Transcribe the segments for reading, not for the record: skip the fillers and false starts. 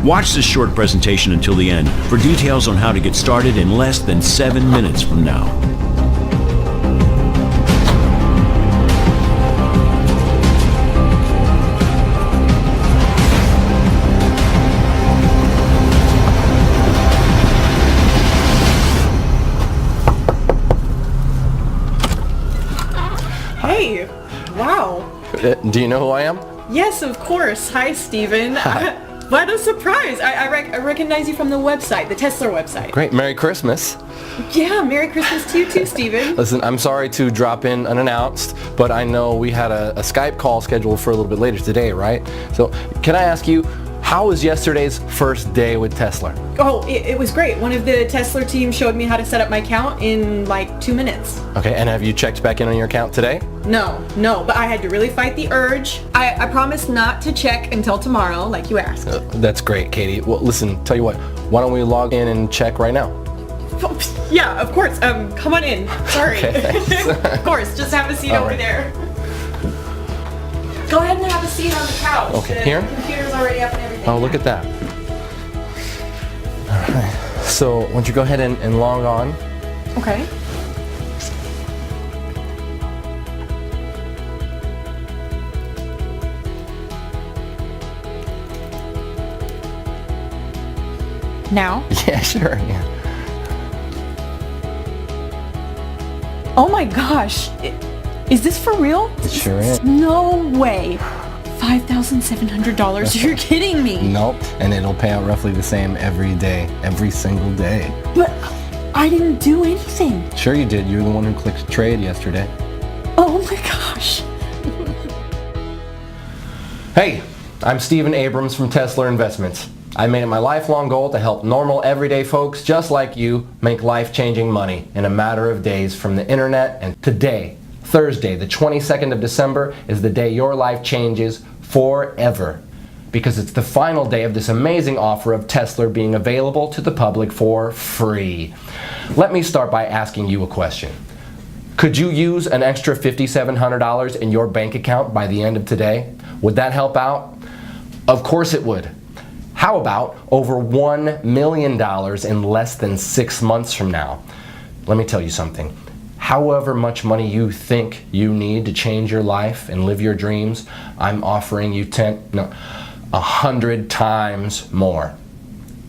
Watch this short presentation until the end for details on how to get started in less than 7 minutes from now. Hey, wow. Do you know who I am? Yes, of course. Hi, Steven. What a surprise. I recognize you from the website, the Tesla website. Great. Merry Christmas. Yeah, Merry Christmas to you too, Steven. Listen, I'm sorry to drop in unannounced, but I know we had a Skype call scheduled for a little bit later today, right? So can I ask you, how was yesterday's first day with Tesla? Oh, it was great. One of the Tesla team showed me how to set up my account in like 2 minutes. Okay, and have you checked back in on your account today? No, but I had to really fight the urge. I promised not to check until tomorrow, like you asked. That's great, Katie. Well, listen, tell you what, why don't we log in and check right now? Yeah, of course. Come on in. Sorry. Okay, Of course, just have a seat over there. Go ahead and have a seat on the couch. Okay, the here? computer's already up and everything. Oh, look at that. All right. So, why don't you go ahead and log on? Okay. Now? Yeah, sure. Yeah. Oh my gosh. Is this for real? Sure is. No way. $5,700. You're kidding me. Nope. And it'll pay out roughly the same every day, every single day. But I didn't do anything. Sure you did. You're the one who clicked trade yesterday. Oh my gosh. Hey, I'm Steven Abrams from Tesla Investments. I made it my lifelong goal to help normal, everyday folks just like you make life-changing money in a matter of days from the internet. And today, Thursday, the 22nd of December, is the day your life changes forever. Because it's the final day of this amazing offer of Tesla being available to the public for free. Let me start by asking you a question. Could you use an extra $5,700 in your bank account by the end of today? Would that help out? Of course it would. How about over $1 million in less than 6 months from now? Let me tell you something. However much money you think you need to change your life and live your dreams, I'm offering you 100 times more.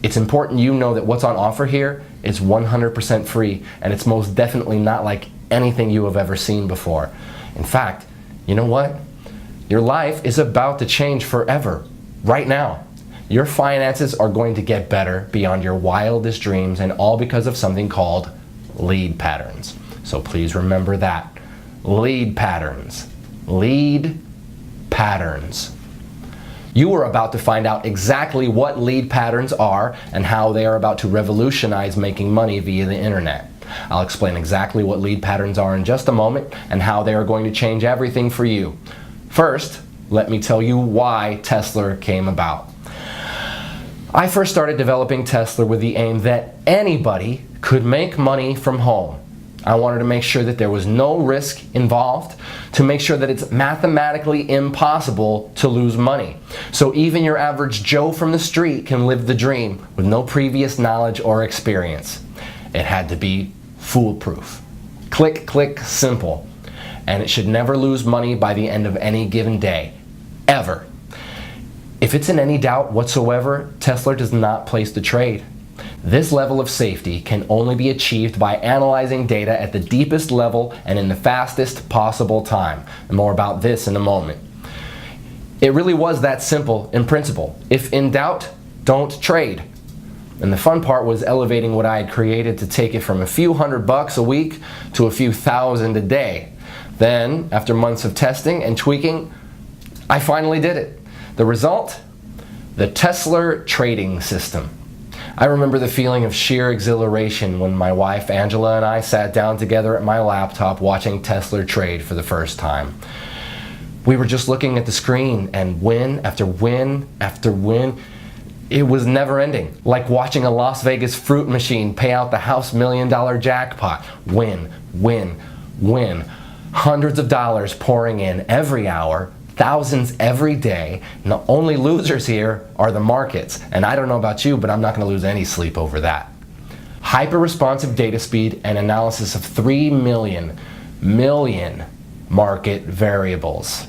It's important you know that what's on offer here is 100% free, and it's most definitely not like anything you have ever seen before. In fact, you know what? Your life is about to change forever, right now. Your finances are going to get better beyond your wildest dreams, and all because of something called lead patterns. So please remember that. Lead patterns. Lead patterns. You are about to find out exactly what lead patterns are and how they are about to revolutionize making money via the internet. I'll explain exactly what lead patterns are in just a moment and how they are going to change everything for you. First, let me tell you why Tesla came about. I first started developing Tesla with the aim that anybody could make money from home. I wanted to make sure that there was no risk involved, to make sure that it's mathematically impossible to lose money. So even your average Joe from the street can live the dream with no previous knowledge or experience. It had to be foolproof. Click, click, simple. And it should never lose money by the end of any given day. Ever. If it's in any doubt whatsoever, Tesla does not place the trade. This level of safety can only be achieved by analyzing data at the deepest level and in the fastest possible time. And more about this in a moment. It really was that simple in principle. If in doubt, don't trade. And the fun part was elevating what I had created to take it from a few $100 a week to a few thousand a day. Then, after months of testing and tweaking, I finally did it. The result? The Tesla trading system. I remember the feeling of sheer exhilaration when my wife Angela and I sat down together at my laptop watching Tesla trade for the first time. We were just looking at the screen, and win after win after win. It was never ending, like watching a Las Vegas fruit machine pay out the house $1 million jackpot. Win, win, win. Hundreds of dollars pouring in every hour, thousands every day, and the only losers here are the markets. And I don't know about you, but I'm not going to lose any sleep over that. Hyper-responsive data speed and analysis of 3 million market variables.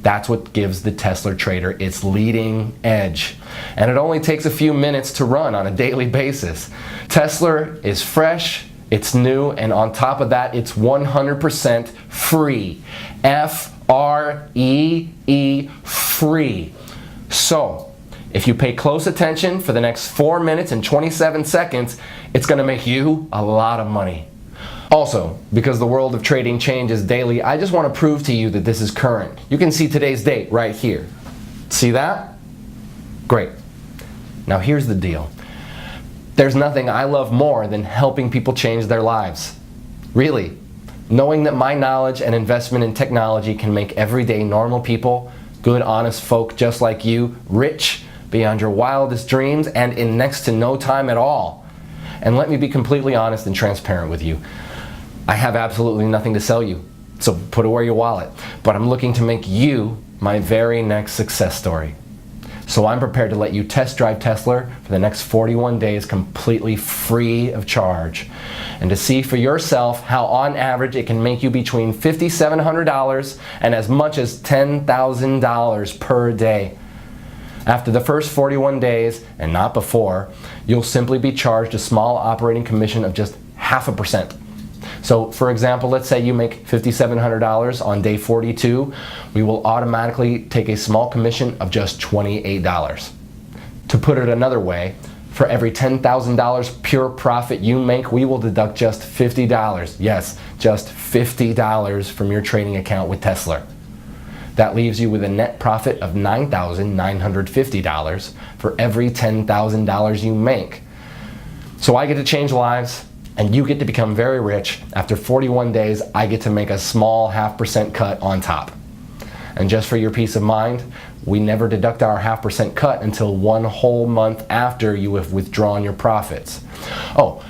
That's what gives the Tesla trader its leading edge. And it only takes a few minutes to run on a daily basis. Tesla is fresh, it's new, and on top of that, it's 100% free. F-R-E-E, free. So, if you pay close attention for the next 4 minutes and 27 seconds, it's going to make you a lot of money. Also, because the world of trading changes daily, I just want to prove to you that this is current. You can see today's date right here. See that? Great. Now here's the deal. There's nothing I love more than helping people change their lives. Really. Knowing that my knowledge and investment in technology can make everyday normal people, good honest folk just like you, rich beyond your wildest dreams and in next to no time at all. And let me be completely honest and transparent with you. I have absolutely nothing to sell you, so put away your wallet. But I'm looking to make you my very next success story. So I'm prepared to let you test drive Tesla for the next 41 days completely free of charge. And to see for yourself how on average it can make you between $5,700 and as much as $10,000 per day. After the first 41 days, and not before, you'll simply be charged a small operating commission of just 0.5%. So for example, let's say you make $5,700 on day 42, we will automatically take a small commission of just $28. To put it another way, for every $10,000 pure profit you make, we will deduct just $50. Yes, just $50 from your trading account with Tesla. That leaves you with a net profit of $9,950 for every $10,000 you make. So I get to change lives, and you get to become very rich. After 41 days, I get to make a small 0.5% cut on top. And just for your peace of mind, we never deduct our 0.5% cut until 1 whole month after you have withdrawn your profits. Oh,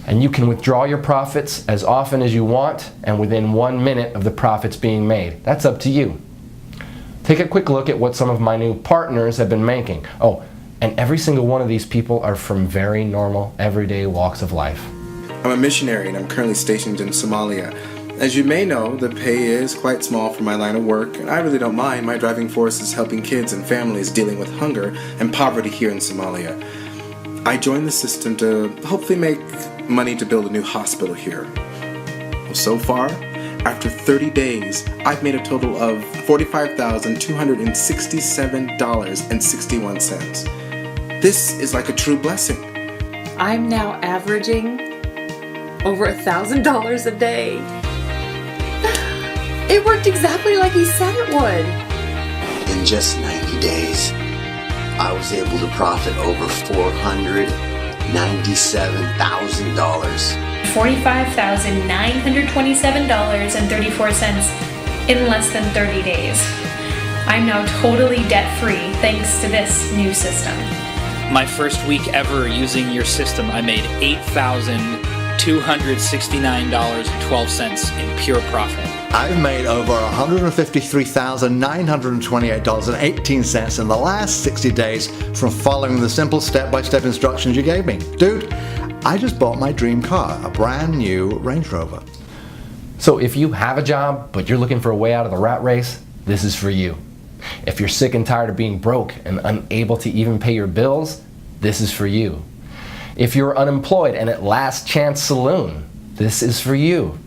and you can withdraw your profits as often as you want and within 1 minute of the profits being made. That's up to you. Take a quick look at what some of my new partners have been making. Oh, and every single one of these people are from very normal, everyday walks of life. I'm a missionary and I'm currently stationed in Somalia. As you may know, the pay is quite small for my line of work, and I really don't mind. My driving force is helping kids and families dealing with hunger and poverty here in Somalia. I joined the system to hopefully make money to build a new hospital here. Well, so far, after 30 days, I've made a total of $45,267.61. This is like a true blessing. I'm now averaging over $1,000 a day. It worked exactly like he said it would. In just 90 days, I was able to profit over $497,000. $45,927.34 in less than 30 days. I'm now totally debt-free thanks to this new system. My first week ever using your system, I made $8,269.12 in pure profit. I've made over $153,928.18 in the last 60 days from following the simple step-by-step instructions you gave me. Dude, I just bought my dream car, a brand new Range Rover. So if you have a job, but you're looking for a way out of the rat race, this is for you. If you're sick and tired of being broke and unable to even pay your bills, this is for you. If you're unemployed and at Last Chance Saloon, this is for you.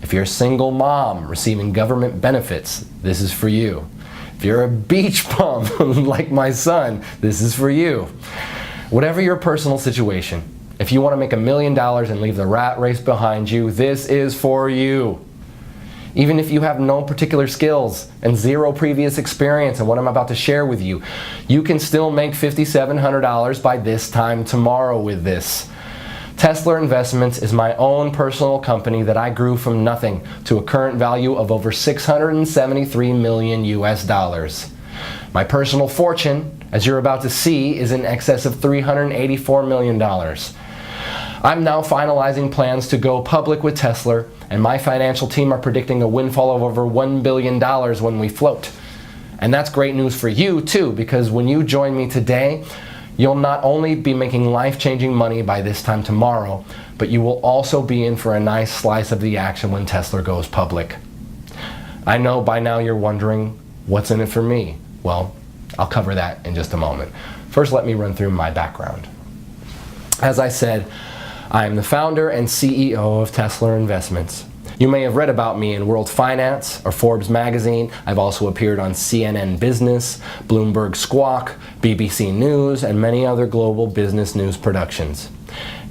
If you're a single mom receiving government benefits, this is for you. If you're a beach bum like my son, this is for you. Whatever your personal situation, if you want to make $1 million and leave the rat race behind you, this is for you. Even if you have no particular skills and zero previous experience in what I'm about to share with you, you can still make $5,700 by this time tomorrow with this. Tesla Investments is my own personal company that I grew from nothing to a current value of over $673 million US. My personal fortune, as you're about to see, is in excess of $384 million. I'm now finalizing plans to go public with Tesla, and my financial team are predicting a windfall of over $1 billion when we float. And that's great news for you too, because when you join me today, you'll not only be making life-changing money by this time tomorrow, but you will also be in for a nice slice of the action when Tesla goes public. I know by now you're wondering, what's in it for me? Well, I'll cover that in just a moment. First, let me run through my background. As I said, I am the founder and CEO of Tesla Investments. You may have read about me in World Finance or Forbes magazine. I've also appeared on CNN Business, Bloomberg Squawk, BBC News, and many other global business news productions.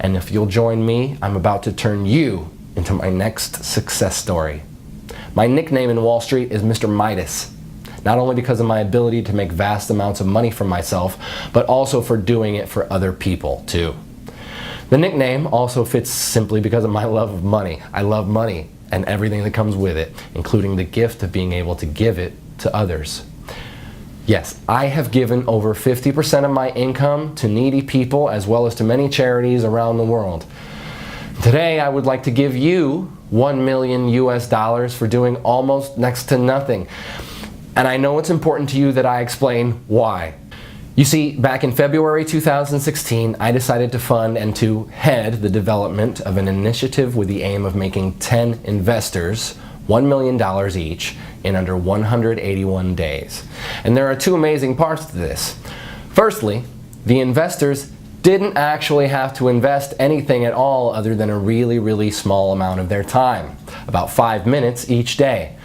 And if you'll join me, I'm about to turn you into my next success story. My nickname in Wall Street is Mr. Midas, not only because of my ability to make vast amounts of money for myself, but also for doing it for other people too. The nickname also fits simply because of my love of money. I love money and everything that comes with it, including the gift of being able to give it to others. Yes, I have given over 50% of my income to needy people as well as to many charities around the world. Today, I would like to give you $1 million US for doing almost next to nothing. And I know it's important to you that I explain why. You see, back in February 2016, I decided to fund and to head the development of an initiative with the aim of making 10 investors $1 million each in under 181 days. And there are two amazing parts to this. Firstly, the investors didn't actually have to invest anything at all other than a really small amount of their time, about 5 minutes each day.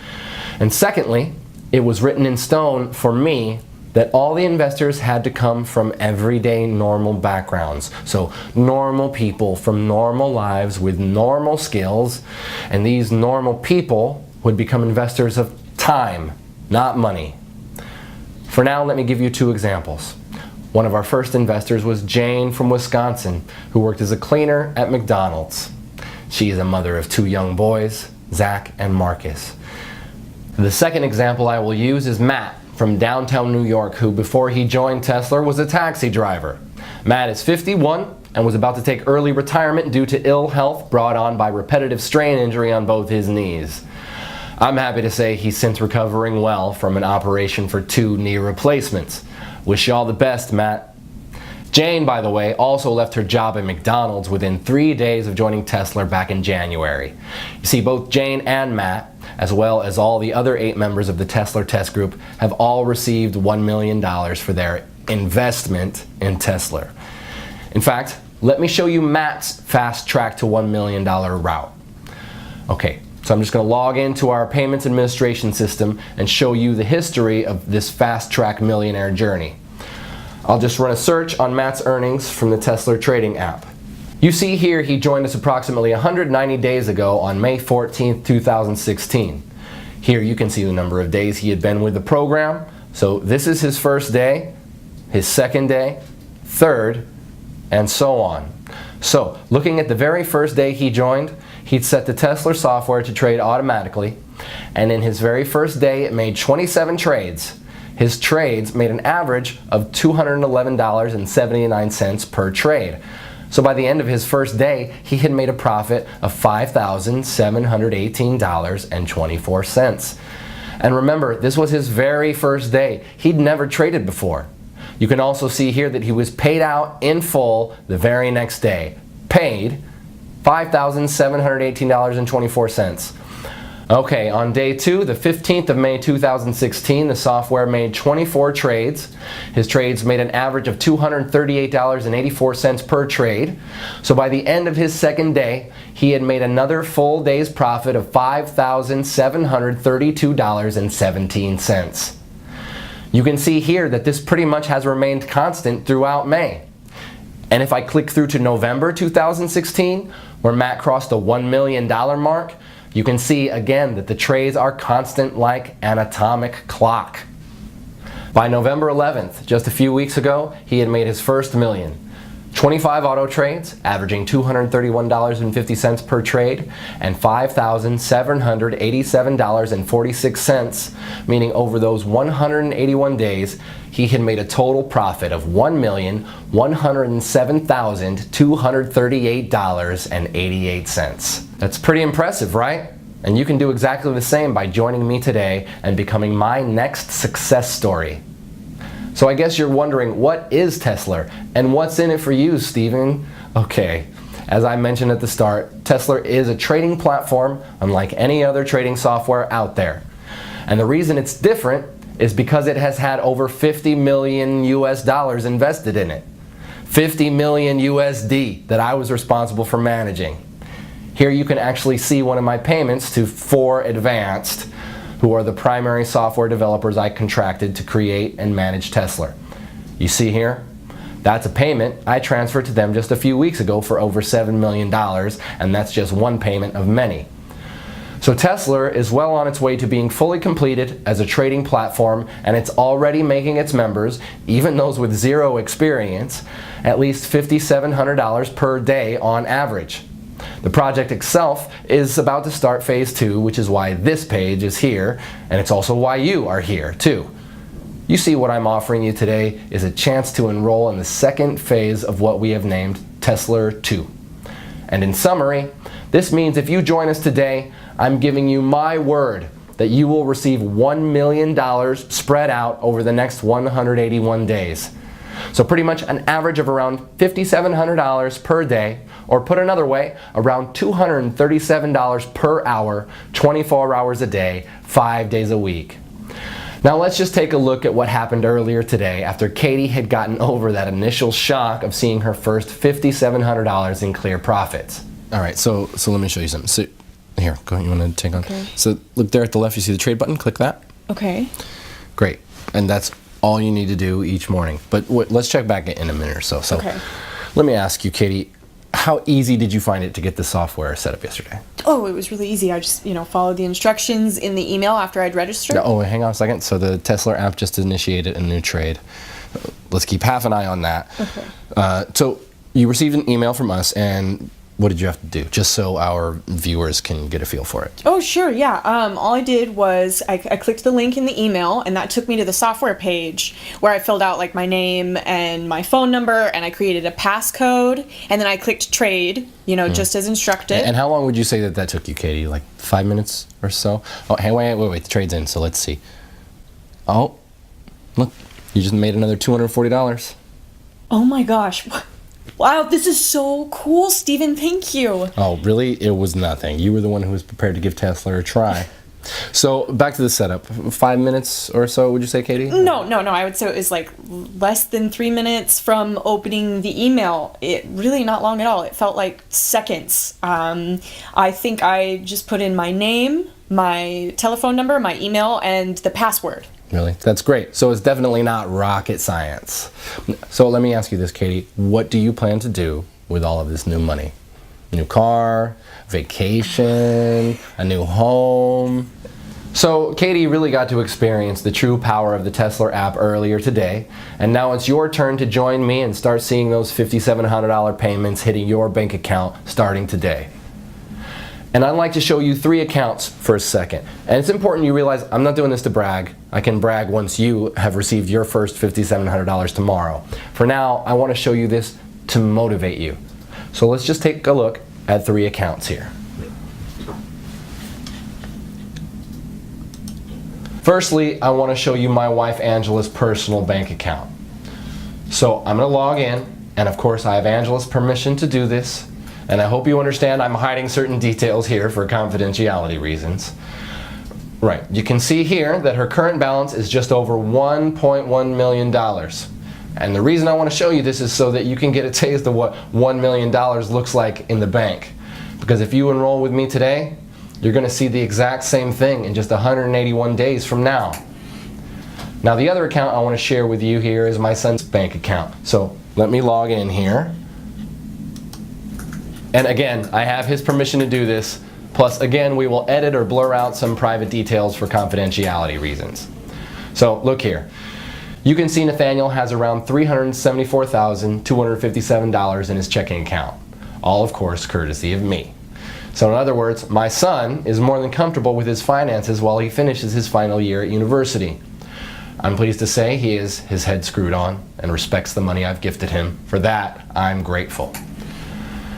And secondly, it was written in stone for me that all the investors had to come from everyday normal backgrounds. So normal people from normal lives with normal skills, and these normal people would become investors of time, not money. For now, let me give you two examples. One of our first investors was Jane from Wisconsin, who worked as a cleaner at McDonald's. She is a mother of 2 young boys, Zach and Marcus. The second example I will use is Matt from downtown New York, who before he joined Tesla was a taxi driver. Matt is 51 and was about to take early retirement due to ill health brought on by repetitive strain injury on both his knees. I'm happy to say he's since recovering well from an operation for 2 knee replacements. Wish you all the best, Matt. Jane, by the way, also left her job at McDonald's within 3 days of joining Tesla back in January. You see, both Jane and Matt, as well as all the other 8 members of the Tesla Test Group, have all received $1 million for their investment in Tesla. In fact, let me show you Matt's fast track to $1 million route. Okay, so I'm just going to log into our payments administration system and show you the history of this fast track millionaire journey. I'll just run a search on Matt's earnings from the Tesla trading app. You see here he joined us approximately 190 days ago on May 14th, 2016. Here you can see the number of days he had been with the program. So this is his first day, his second day, third, and so on. So looking at the very first day he joined, he'd set the Tesla software to trade automatically, and in his very first day it made 27 trades. His trades made an average of $211.79 per trade. So by the end of his first day, he had made a profit of $5,718.24. And remember, this was his very first day. He'd never traded before. You can also see here that he was paid out in full the very next day. Paid $5,718.24. Okay, on day 2, the 15th of May 2016, the software made 24 trades. His trades made an average of $238.84 per trade. So by the end of his second day, he had made another full day's profit of $5,732.17. You can see here that this pretty much has remained constant throughout May. And if I click through to November 2016, where Matt crossed the $1 million mark, you can see again that the trades are constant like an atomic clock. By November 11th, just a few weeks ago, he had made his first million. 25 auto trades, averaging $231.50 per trade, and $5,787.46, meaning over those 181 days, he had made a total profit of $1,107,238.88. That's pretty impressive, right? And you can do exactly the same by joining me today and becoming my next success story. So I guess you're wondering, what is Tesla and what's in it for you, Steven? Okay, as I mentioned at the start, Tesla is a trading platform unlike any other trading software out there. And the reason it's different is because it has had over 50 million US dollars invested in it. 50 million USD that I was responsible for managing. Here you can actually see one of my payments to 4Advanced, who are the primary software developers I contracted to create and manage Tesla. You see here? That's a payment I transferred to them just a few weeks ago for over $7 million, and that's just one payment of many. So Tesla is well on its way to being fully completed as a trading platform, and it's already making its members, even those with zero experience, at least $5,700 per day on average. The project itself is about to start phase 2, which is why this page is here, and it's also why you are here too. You see, what I'm offering you today is a chance to enroll in the second phase of what we have named Tesla 2. And in summary, this means if you join us today, I'm giving you my word that you will receive $1 million spread out over the next 181 days. So pretty much an average of around $5,700 per day, or put another way, around $237 per hour, 24 hours a day, 5 days a week. Now let's just take a look at what happened earlier today after Katie had gotten over that initial shock of seeing her first $5,700 in clear profits. All right, so let me show you something. So here, go ahead, you want to take on? Okay. So look there at the left, you see the trade button, click that. Okay. Great, and that's all you need to do each morning. But let's check back in a minute or so. So Okay. let me ask you, Katie, how easy did you find it to get the software set up yesterday? Oh, it was really easy. I just, followed the instructions in the email after I'd registered. Oh, hang on a second. So the Tesla app just initiated a new trade. Let's keep half an eye on that. Okay. So you received an email from us, and what did you have to do, just so our viewers can get a feel for it? Oh, sure, yeah. All I did was I clicked the link in the email, and that took me to the software page where I filled out like my name and my phone number, and I created a passcode, and then I clicked trade, just as instructed. And how long would you say that took you, Katie? Like 5 minutes or so? Oh, hey, wait, the trade's in, so let's see. Oh, look, you just made another $240. Oh my gosh. Wow, this is so cool, Steven. Thank you. Oh, really? It was nothing. You were the one who was prepared to give Tesla a try. So back to the setup. 5 minutes or so, would you say, Katie? No. I would say it was like less than 3 minutes from opening the email. It really not long at all. It felt like seconds. I think I just put in my name, my telephone number, my email, and the password. Really? That's great. So it's definitely not rocket science. So let me ask you this, Katie. What do you plan to do with all of this new money? New car, vacation, a new home? So Katie really got to experience the true power of the Tesla app earlier today, and now it's your turn to join me and start seeing those $5,700 payments hitting your bank account starting today. And I'd like to show you 3 accounts for a second. And it's important you realize I'm not doing this to brag. I can brag once you have received your first $5,700 tomorrow. For now, I want to show you this to motivate you. So let's just take a look at 3 accounts here. Firstly, I want to show you my wife Angela's personal bank account. So I'm going to log in, and of course I have Angela's permission to do this. And I hope you understand I'm hiding certain details here for confidentiality reasons. Right, you can see here that her current balance is just over $1.1 million. And the reason I want to show you this is so that you can get a taste of what $1 million looks like in the bank. Because if you enroll with me today, you're going to see the exact same thing in just 181 days from now. Now the other account I want to share with you here is my son's bank account. So let me log in here. And again, I have his permission to do this. Plus, again, we will edit or blur out some private details for confidentiality reasons. So, look here. You can see Nathaniel has around $374,257 in his checking account. All, of course, courtesy of me. So, in other words, my son is more than comfortable with his finances while he finishes his final year at university. I'm pleased to say he has his head screwed on and respects the money I've gifted him. For that, I'm grateful.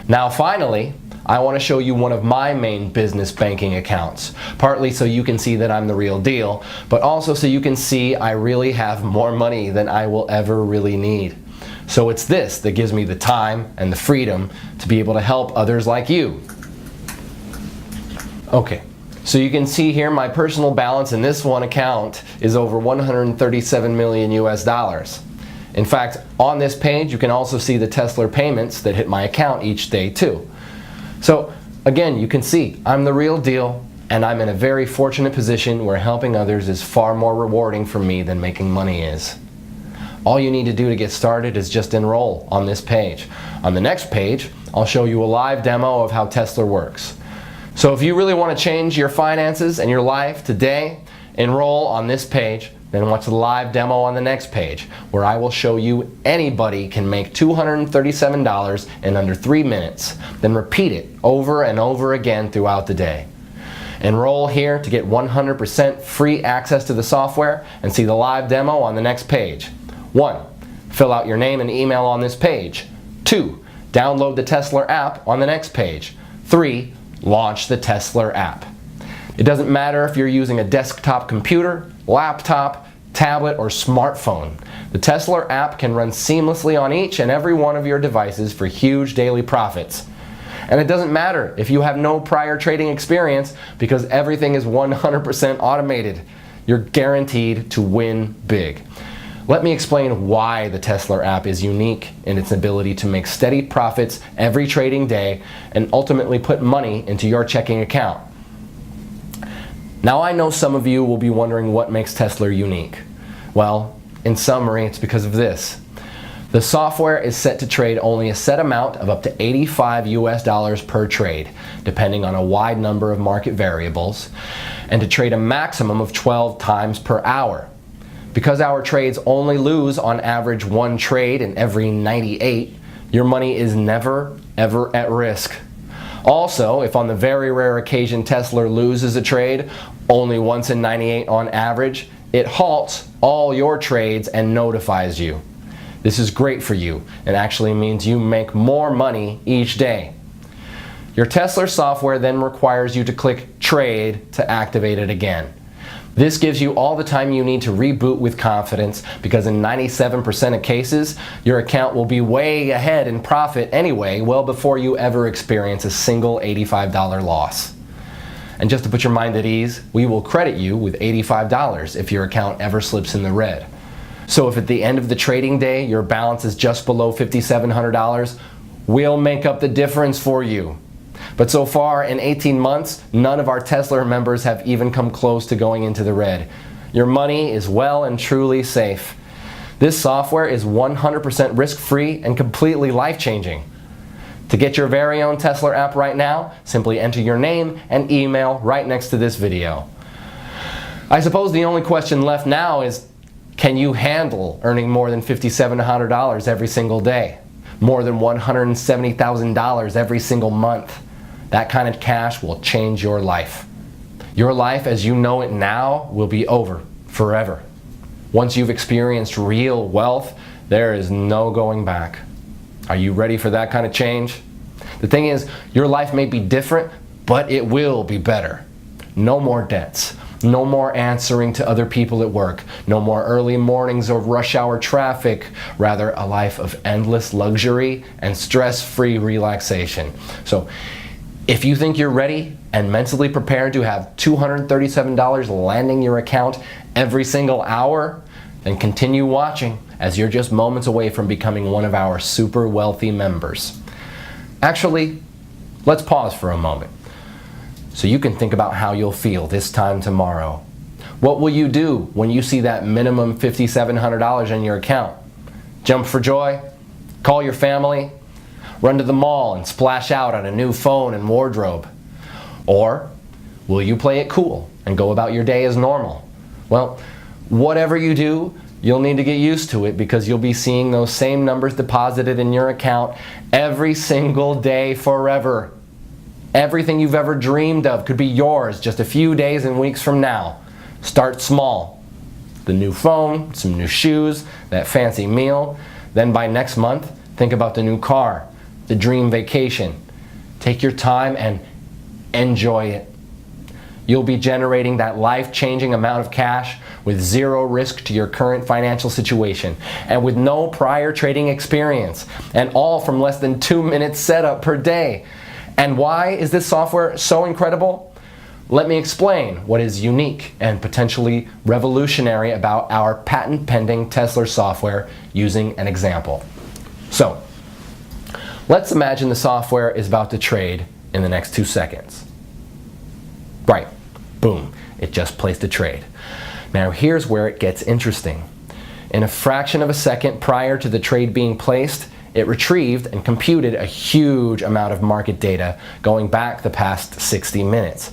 Now finally, I want to show you one of my main business banking accounts, partly so you can see that I'm the real deal, but also so you can see I really have more money than I will ever really need. So it's this that gives me the time and the freedom to be able to help others like you. Okay, so you can see here my personal balance in this one account is over 137 million US dollars. In fact, on this page you can also see the Tesla payments that hit my account each day too. So again, you can see I'm the real deal, and I'm in a very fortunate position where helping others is far more rewarding for me than making money is. All you need to do to get started is just enroll on this page. On the next page, I'll show you a live demo of how Tesla works. So if you really want to change your finances and your life today, enroll on this page, then watch the live demo on the next page, where I will show you anybody can make $237 in under 3 minutes, then repeat it over and over again throughout the day. Enroll here to get 100% free access to the software and see the live demo on the next page. 1. Fill out your name and email on this page. 2. Download the Tesla app on the next page. 3. Launch the Tesla app. It doesn't matter if you're using a desktop computer, laptop, tablet, or smartphone. The Tesla app can run seamlessly on each and every one of your devices for huge daily profits. And it doesn't matter if you have no prior trading experience, because everything is 100% automated. You're guaranteed to win big. Let me explain why the Tesla app is unique in its ability to make steady profits every trading day and ultimately put money into your checking account. Now I know some of you will be wondering what makes Tesla unique. Well, in summary, it's because of this. The software is set to trade only a set amount of up to 85 US dollars per trade, depending on a wide number of market variables, and to trade a maximum of 12 times per hour. Because our trades only lose on average 1 trade in every 98, your money is never, ever at risk. Also, if on the very rare occasion Tesla loses a trade, only once in 98 on average, it halts all your trades and notifies you. This is great for you. It actually means you make more money each day. Your Tesla software then requires you to click Trade to activate it again. This gives you all the time you need to reboot with confidence, because in 97% of cases, your account will be way ahead in profit anyway, well before you ever experience a single $85 loss. And just to put your mind at ease, we will credit you with $85 if your account ever slips in the red. So if at the end of the trading day your balance is just below $5,700, we'll make up the difference for you. But so far, in 18 months, none of our Tesla members have even come close to going into the red. Your money is well and truly safe. This software is 100% risk-free and completely life-changing. To get your very own Tesla app right now, simply enter your name and email right next to this video. I suppose the only question left now is, can you handle earning more than $5,700 every single day? More than $170,000 every single month? That kind of cash will change your life. Your life as you know it now will be over forever. Once you've experienced real wealth, there is no going back. Are you ready for that kind of change? The thing is, your life may be different, but it will be better. No more debts. No more answering to other people at work. No more early mornings or rush hour traffic. Rather, a life of endless luxury and stress-free relaxation. So, if you think you're ready and mentally prepared to have $237 landing your account every single hour, then continue watching, as you're just moments away from becoming one of our super wealthy members. Actually, let's pause for a moment so you can think about how you'll feel this time tomorrow. What will you do when you see that minimum $5,700 in your account? Jump for joy? Call your family? Run to the mall and splash out on a new phone and wardrobe? Or will you play it cool and go about your day as normal? Well, whatever you do, you'll need to get used to it, because you'll be seeing those same numbers deposited in your account every single day forever. Everything you've ever dreamed of could be yours just a few days and weeks from now. Start small. The new phone, some new shoes, that fancy meal. Then by next month, think about the new car, the dream vacation. Take your time and enjoy it. You'll be generating that life-changing amount of cash with zero risk to your current financial situation and with no prior trading experience, and all from less than 2 minutes setup per day. And why is this software so incredible? Let me explain what is unique and potentially revolutionary about our patent-pending Tesla software using an example. So, let's imagine the software is about to trade in the next 2 seconds. Right, boom, it just placed a trade. Now here's where it gets interesting. In a fraction of a second prior to the trade being placed, it retrieved and computed a huge amount of market data going back the past 60 minutes.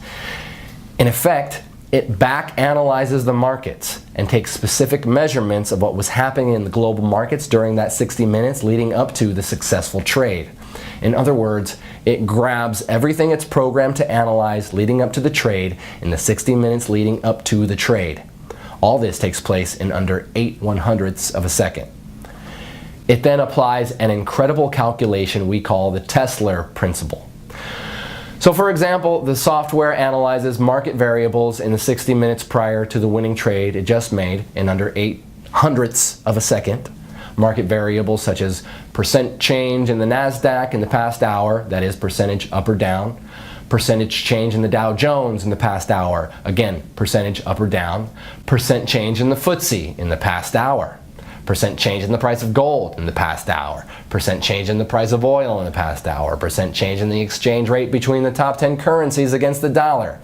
In effect, it back analyzes the markets and takes specific measurements of what was happening in the global markets during that 60 minutes leading up to the successful trade. In other words, it grabs everything it's programmed to analyze leading up to the trade in the 60 minutes leading up to the trade. All this takes place in under 8/100ths of a second. It then applies an incredible calculation we call the Tesla principle. So for example, the software analyzes market variables in the 60 minutes prior to the winning trade it just made in under 8/100ths of a second. Market variables such as percent change in the NASDAQ in the past hour, that is percentage up or down, percentage change in the Dow Jones in the past hour, again percentage up or down, percent change in the FTSE in the past hour, percent change in the price of gold in the past hour, percent change in the price of oil in the past hour, percent change in the exchange rate between the top 10 currencies against the dollar.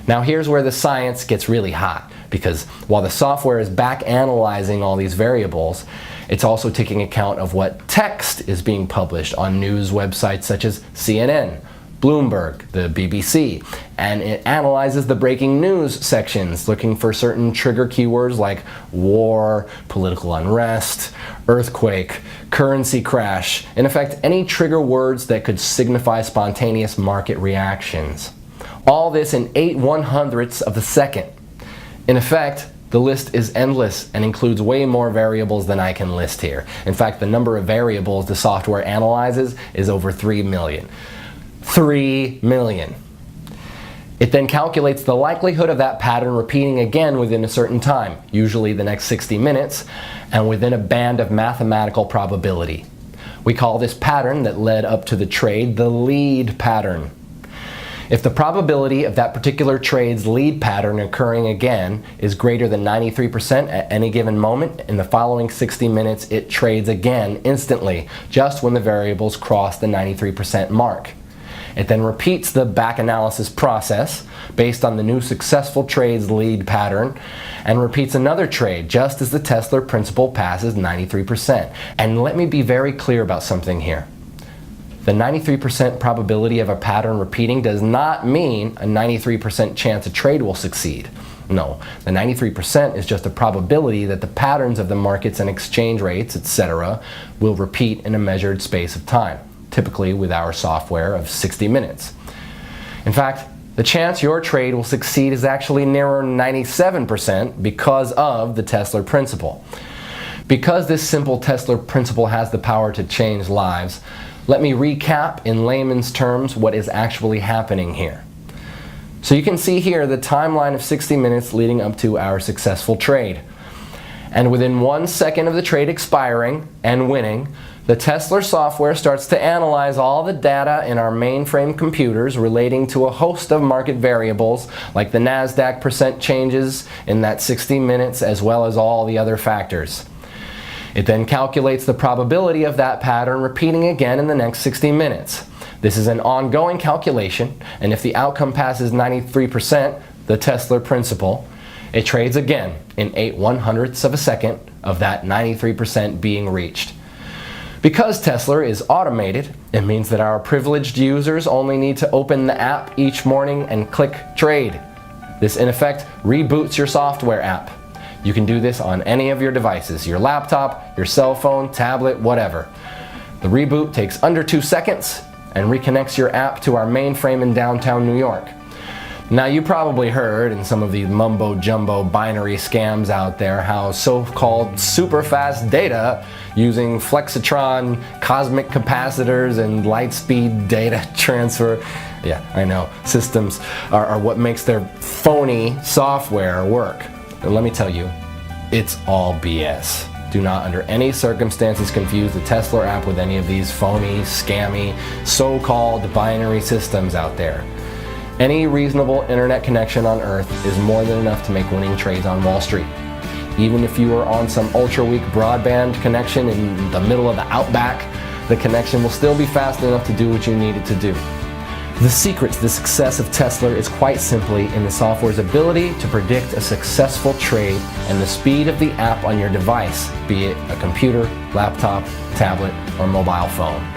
Now here's where the science gets really hot, because while the software is back analyzing all these variables, it's also taking account of what text is being published on news websites such as CNN, Bloomberg, the BBC, and it analyzes the breaking news sections looking for certain trigger keywords like war, political unrest, earthquake, currency crash, in effect any trigger words that could signify spontaneous market reactions. All this in 8/100ths of a second. In effect, the list is endless and includes way more variables than I can list here. In fact, the number of variables the software analyzes is over 3 million. 3 million. It then calculates the likelihood of that pattern repeating again within a certain time, usually the next 60 minutes, and within a band of mathematical probability. We call this pattern that led up to the trade the lead pattern. If the probability of that particular trade's lead pattern occurring again is greater than 93% at any given moment, in the following 60 minutes it trades again instantly, just when the variables cross the 93% mark. It then repeats the back analysis process based on the new successful trade's lead pattern and repeats another trade just as the Tesla principle passes 93%. And let me be very clear about something here. The 93% probability of a pattern repeating does not mean a 93% chance a trade will succeed. No, the 93% is just a probability that the patterns of the markets and exchange rates, etc., will repeat in a measured space of time, typically with our software of 60 minutes. In fact, the chance your trade will succeed is actually nearer 97% because of the Tesla principle. Because this simple Tesla principle has the power to change lives, let me recap in layman's terms what is actually happening here. So you can see here the timeline of 60 minutes leading up to our successful trade. And within 1 second of the trade expiring and winning, the Tesla software starts to analyze all the data in our mainframe computers relating to a host of market variables like the NASDAQ percent changes in that 60 minutes as well as all the other factors. It then calculates the probability of that pattern repeating again in the next 60 minutes. This is an ongoing calculation, and if the outcome passes 93%, the Tesla principle, it trades again in 8/100ths of a second of that 93% being reached. Because Tesla is automated, it means that our privileged users only need to open the app each morning and click trade. This in effect reboots your software app. You can do this on any of your devices, your laptop, your cell phone, tablet, whatever. The reboot takes under 2 seconds and reconnects your app to our mainframe in downtown New York. Now you probably heard in some of these mumbo-jumbo binary scams out there how so-called super fast data using flexitron, cosmic capacitors, and light-speed data transfer, yeah, I know, systems are what makes their phony software work. And let me tell you, it's all BS. Do not under any circumstances confuse the Tesla app with any of these phony, scammy, so-called binary systems out there. Any reasonable internet connection on Earth is more than enough to make winning trades on Wall Street. Even if you are on some ultra-weak broadband connection in the middle of the outback, the connection will still be fast enough to do what you need it to do. The secret to the success of Tesla is quite simply in the software's ability to predict a successful trade and the speed of the app on your device, be it a computer, laptop, tablet, or mobile phone.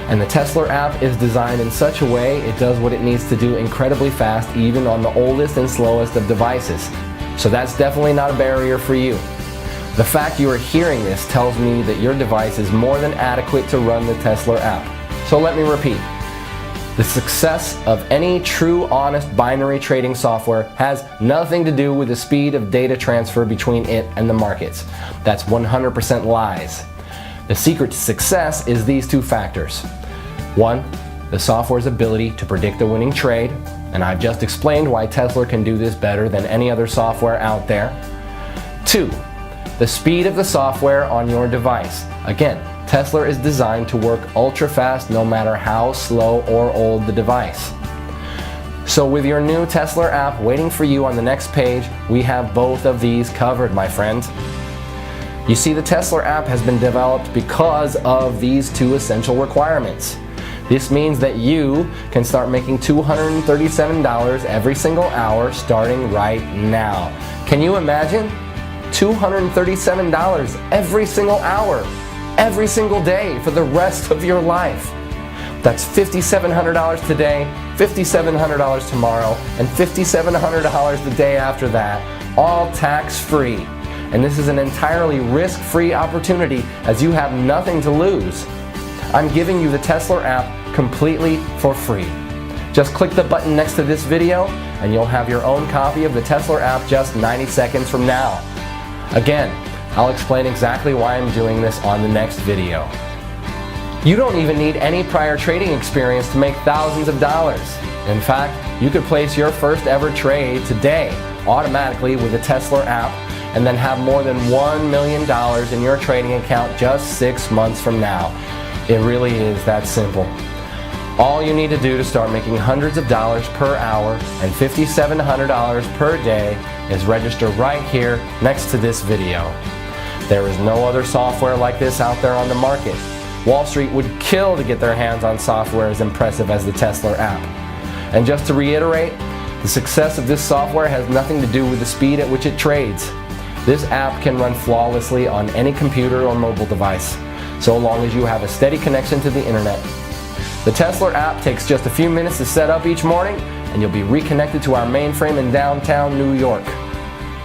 And the Tesla app is designed in such a way it does what it needs to do incredibly fast even on the oldest and slowest of devices. So that's definitely not a barrier for you. The fact you are hearing this tells me that your device is more than adequate to run the Tesla app. So let me repeat. The success of any true, honest binary trading software has nothing to do with the speed of data transfer between it and the markets. That's 100% lies. The secret to success is these two factors. One, the software's ability to predict a winning trade, and I've just explained why Tesla can do this better than any other software out there. Two, the speed of the software on your device. Again, Tesla is designed to work ultra fast no matter how slow or old the device. So with your new Tesla app waiting for you on the next page, we have both of these covered, my friends. You see, the Tesla app has been developed because of these two essential requirements. This means that you can start making $237 every single hour starting right now. Can you imagine? $237 every single hour, every single day for the rest of your life. That's $5,700 today, $5,700 tomorrow, and $5,700 the day after that, all tax-free. And this is an entirely risk-free opportunity as you have nothing to lose. I'm giving you the Tesla app completely for free. Just click the button next to this video and you'll have your own copy of the Tesla app just 90 seconds from now. Again, I'll explain exactly why I'm doing this on the next video. You don't even need any prior trading experience to make thousands of dollars. In fact, you could place your first ever trade today automatically with the Tesla app and then have more than $1 million in your trading account just 6 months from now. It really is that simple. All you need to do to start making hundreds of dollars per hour and $5,700 per day is register right here next to this video. There is no other software like this out there on the market. Wall Street would kill to get their hands on software as impressive as the Tesla app. And just to reiterate, the success of this software has nothing to do with the speed at which it trades. This app can run flawlessly on any computer or mobile device, so long as you have a steady connection to the internet. The Tesla app takes just a few minutes to set up each morning, and you'll be reconnected to our mainframe in downtown New York.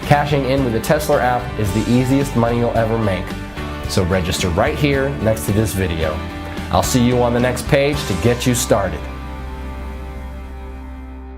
Cashing in with the Tesla app is the easiest money you'll ever make. So register right here next to this video. I'll see you on the next page to get you started.